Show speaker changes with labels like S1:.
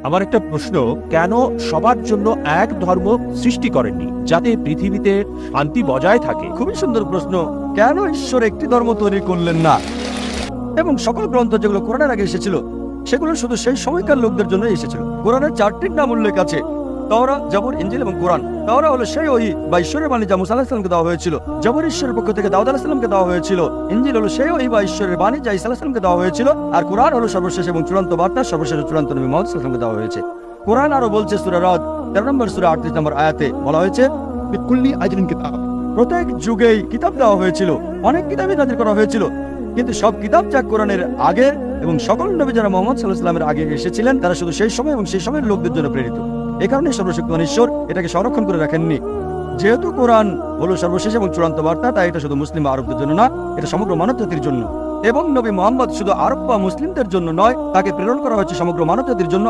S1: আমার একটা প্রশ্ন, কেন সবার জন্য এক ধর্ম সৃষ্টি করেননি যাতে পৃথিবীতে শান্তি বজায় থাকে?
S2: খুবই সুন্দর প্রশ্ন। কেন ঈশ্বর একটি ধর্ম তৈরি করলেন না? এবং সকল গ্রন্থ যেগুলো কোরআনের আগে এসেছিল সেগুলো শুধু সেই সময়কার লোকদের জন্য এসেছিল। কোরআনের 4টির নাম উল্লেখ আছে: তাওরাত, জাবুর, ইনজিল এবং কোরআন। তাওরাত হলো সেই ওহী বা ঈশ্বরের বাণী যা মুসা আলাইহিস সালামকে দেওয়া হয়েছিল। জাবুর ঈশ্বরের পক্ষ থেকে দাউদ আলাইহিস সালামকে দেওয়া হয়েছিল। ইনজিল হলো সেই ওহী বা ঈশ্বরের বাণী যা ঈসা আলাইহিস সালামকে দেওয়া হয়েছিল। আর কোরআন হলো সর্বশেষ এবং চূড়ান্ত বার্তা, সর্বশেষ ও চূড়ান্ত নবী মুহাম্মদ সাল্লাল্লাহু আলাইহি ওয়াসাল্লামকে দেওয়া হয়েছে। কোরআন আরো বলছে, সূরা রাদ 13 নম্বর সূরা 38 নম্বর আয়াতে বলা হয়েছে,
S3: বিকুল্লি আজরিন কিতাব।
S2: প্রত্যেক যুগেই কিতাব দেওয়া হয়েছিল, অনেক কিতাবই নাযিল করা হয়েছিল, কিন্তু সব কিতাব যা কোরআনের আগে এবং সকল নবী যারা মুহাম্মদ সাল্লাল্লাহু আলাইহি ওয়াসাল্লামের আগে এসেছিলেন তারা শুধু সেই সময় এবং সেই সময়ের লোকদের জন্য প্রেরিত। এ কারণে সর্বশক্তিমান ঈশ্বর এটাকে সংরক্ষণ করে রাখেননি। যেহেতু কোরআন হলো সর্বশেষ এবং চূড়ান্ত বার্তা, তাই এটা শুধু মুসলিম বা আরবদের জন্য না, এটা সমগ্র মানব জাতির জন্য। এবং নবী মুহাম্মদ শুধু আরব বা মুসলিমদের জন্য নয়, তাকে প্রেরণ করা হয়েছে সমগ্র মানব জাতির জন্য।